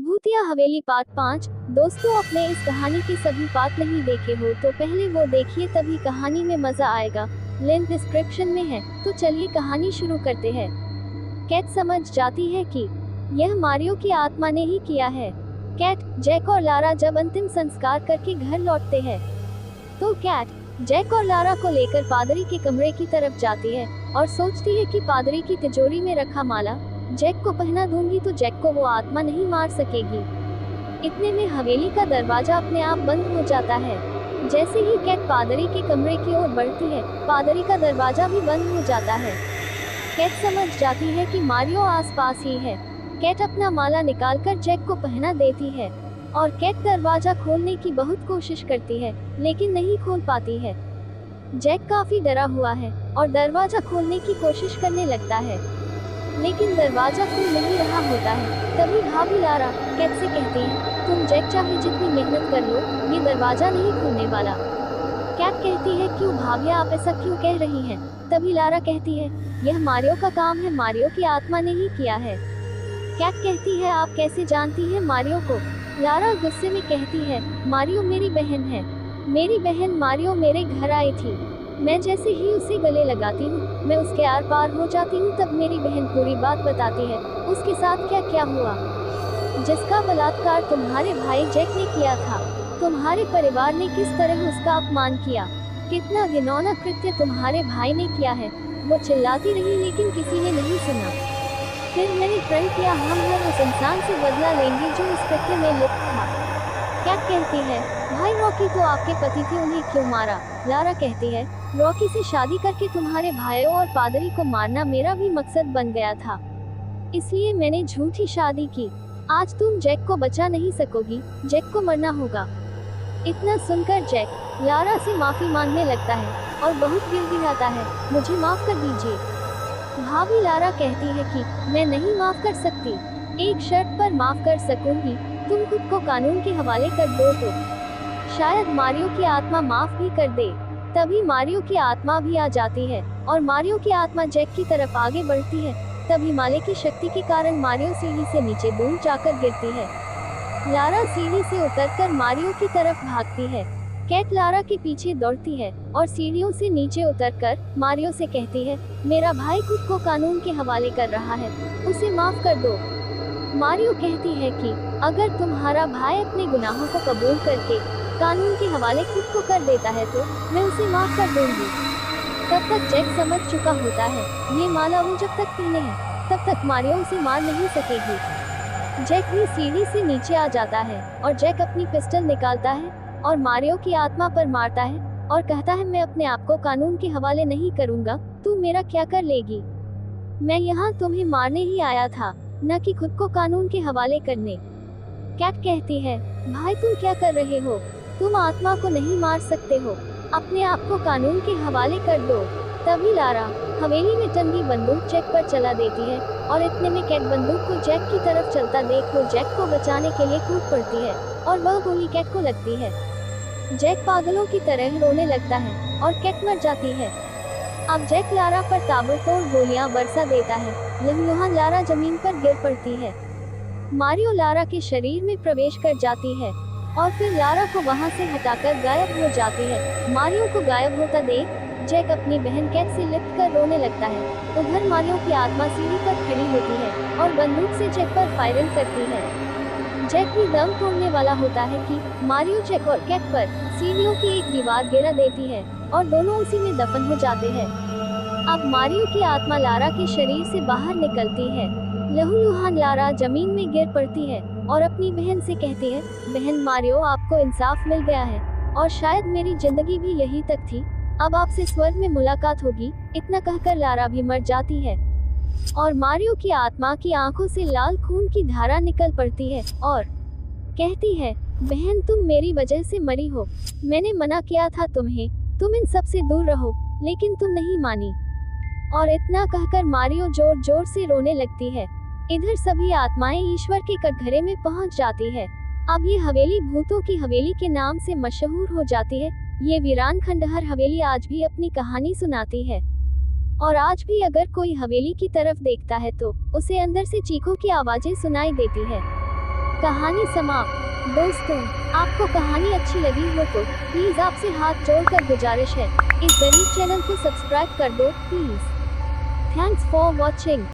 भूतिया हवेली पार्ट 5। दोस्तों, अपने इस कहानी के सभी पार्ट नहीं देखे हो तो पहले वो देखिए, तभी कहानी में मजा आएगा। लिंक डिस्क्रिप्शन में है। तो चलिए कहानी शुरू करते हैं। कैट समझ जाती है कि यह मारियो की आत्मा ने ही किया है। कैट, जैक और लारा जब अंतिम संस्कार करके घर लौटते हैं तो कैट जैक और लारा को लेकर पादरी के कमरे की तरफ जाती है और सोचती है कि पादरी की तिजोरी में रखा माला जैक को पहना दूंगी तो जैक को वो आत्मा नहीं मार सकेगी। इतने में हवेली का दरवाजा अपने आप बंद हो जाता है। जैसे ही कैट पादरी के कमरे की ओर बढ़ती है, पादरी का दरवाजा भी बंद हो जाता है। कैट समझ जाती है कि मारियो आसपास ही है। कैट अपना माला निकालकर जैक को पहना देती है और कैट दरवाजा खोलने की बहुत कोशिश करती है, लेकिन नहीं खोल पाती है। जैक काफी डरा हुआ है और दरवाजा खोलने की कोशिश करने लगता है, लेकिन दरवाजा खुल नहीं रहा होता है। तभी भाभी लारा कैट से कहती है, तुम जैक चाहे जितनी मेहनत कर लो, ये दरवाजा नहीं खुलने वाला। कैट कहती है, क्यों भाभी, आप ऐसा क्यों कह रही हैं? तभी लारा कहती है, यह मारियो का काम है, मारियो की आत्मा ने ही किया है। कैट कहती है, आप कैसे जानती है मारियो को? लारा गुस्से में कहती है, मारियो मेरी बहन है। मेरी बहन मारियो मेरे घर आई थी। मैं जैसे ही उसे गले लगाती हूँ, मैं उसके आर पार हो जाती हूँ, तब मेरी बहन पूरी बात बताती है, उसके साथ क्या क्या हुआ, जिसका बलात्कार तुम्हारे भाई जैक ने किया था। तुम्हारे परिवार ने किस तरह उसका अपमान किया, कितना घिनौना कृत्य तुम्हारे भाई ने किया है। वो चिल्लाती रही, लेकिन किसी ने नहीं सुना। फिर मैंने प्रण किया, हम हर उस इंसान से बदला लेंगे जो उस कृत्य में लिप्त था। कैट कहती है, भाई रॉकी तो आपके पति थे, उन्हें क्यों मारा? लारा कहती है, रॉकी से शादी करके तुम्हारे भाइयों और पादरी को मारना मेरा भी मकसद बन गया था, इसलिए मैंने झूठी शादी की। आज तुम जैक को बचा नहीं सकोगी, जैक को मरना होगा। इतना सुनकर जैक लारा से माफी मांगने लगता है और बहुत गिड़गिड़ाता है, मुझे माफ कर दीजिए। भाभी लारा कहती है कि मैं नहीं माफ कर सकती, एक शर्त पर माफ कर सकूंगी, तुम खुद को कानून के हवाले कर दो तो शायद मारियो की आत्मा माफ भी कर दे। तभी मारियो की आत्मा भी आ जाती है और मारियो की आत्मा जैक की तरफ आगे बढ़ती है। तभी माले की शक्ति के कारण मारियो सीढ़ी से नीचे दूर जाकर गिरती है। लारा सीढ़ी से उतरकर मारियो की तरफ भागती है। कैट लारा के पीछे दौड़ती है और सीढ़ियों से नीचे उतरकर मारियो से कहती है, मेरा भाई खुद को कानून के हवाले कर रहा है, उसे माफ कर दो। मारियो कहती है कि अगर तुम्हारा भाई अपने गुनाहों को कबूल करके कानून के हवाले खुद को कर देता है तो मैं उसे माफ कर दूंगी। तब तक जैक समझ चुका होता है, ये माला वो जब तक पहने है तब तक मारियो उसे मार नहीं सकेगी। जैक भी सीढ़ी से नीचे आ जाता है और जैक अपनी पिस्टल निकालता है और मारियो की आत्मा पर मारता है और कहता है, मैं अपने आप को कानून के हवाले नहीं करूंगा, तू मेरा क्या कर लेगी? मैं यहाँ तुम्हें मारने ही आया था, न कि खुद को कानून के हवाले करने। कैट कहती है, भाई तुम क्या कर रहे हो? तुम आत्मा को नहीं मार सकते हो, अपने आप को कानून के हवाले कर दो। तभी लारा हवेली में टंगी बंदूक जैक पर चला देती है और इतने में कैट बंदूक को जैक की तरफ चलता देख वो जैक को बचाने के लिए कूद पड़ती है और वह गोली कैट को लगती है। जैक पागलों की तरह रोने लगता है और कैट मर जाती है। अब जैक लारा पर ताबड़तोड़ गोलियां बरसा देता है। लहूलुहान लारा जमीन पर गिर पड़ती है। मारियो लारा के शरीर में प्रवेश कर जाती है और फिर लारा को वहां से हटाकर गायब हो जाती है। मारियो को गायब होता देख जैक अपनी बहन कैट से लिपट कर रोने लगता है। उधर मारियो की आत्मा सीढ़ी पर खड़ी होती है और बंदूक से जैक पर फायरिंग करती है। जैक भी दम तोड़ने वाला होता है कि मारियो जैक और कैट पर सीढ़ियों की एक दीवार गिरा देती है और दोनों उसी में दफन हो जाते हैं। अब मारियो की आत्मा लारा के शरीर से बाहर निकलती है। लहूलुहान लारा जमीन में गिर पड़ती है और अपनी बहन से कहती है, बहन मारियो, आपको इंसाफ मिल गया है और शायद मेरी जिंदगी भी यही तक थी, अब आपसे स्वर्ग में मुलाकात होगी। इतना कहकर लारा भी मर जाती है और मारियो की आत्मा की आंखों से लाल खून की धारा निकल पड़ती है और कहती है, बहन तुम मेरी वजह से मरी हो, मैंने मना किया था तुम्हें, तुम इन सब से दूर रहो, लेकिन तुम नहीं मानी। और इतना कहकर मारियो जोर जोर से रोने लगती है। इधर सभी आत्माएं ईश्वर के कटघरे में पहुंच जाती है। अब ये हवेली भूतों की हवेली के नाम से मशहूर हो जाती है। ये वीरान खंडहर हवेली आज भी अपनी कहानी सुनाती है और आज भी अगर कोई हवेली की तरफ देखता है तो उसे अंदर से चीखों की आवाजें सुनाई देती है। कहानी समाप्त। दोस्तों, आपको कहानी अच्छी लगी हो तो प्लीज आपसे हाथ जोड़कर गुजारिश है, इस गरीब चैनल को सब्सक्राइब कर दो प्लीज। Thanks for watching.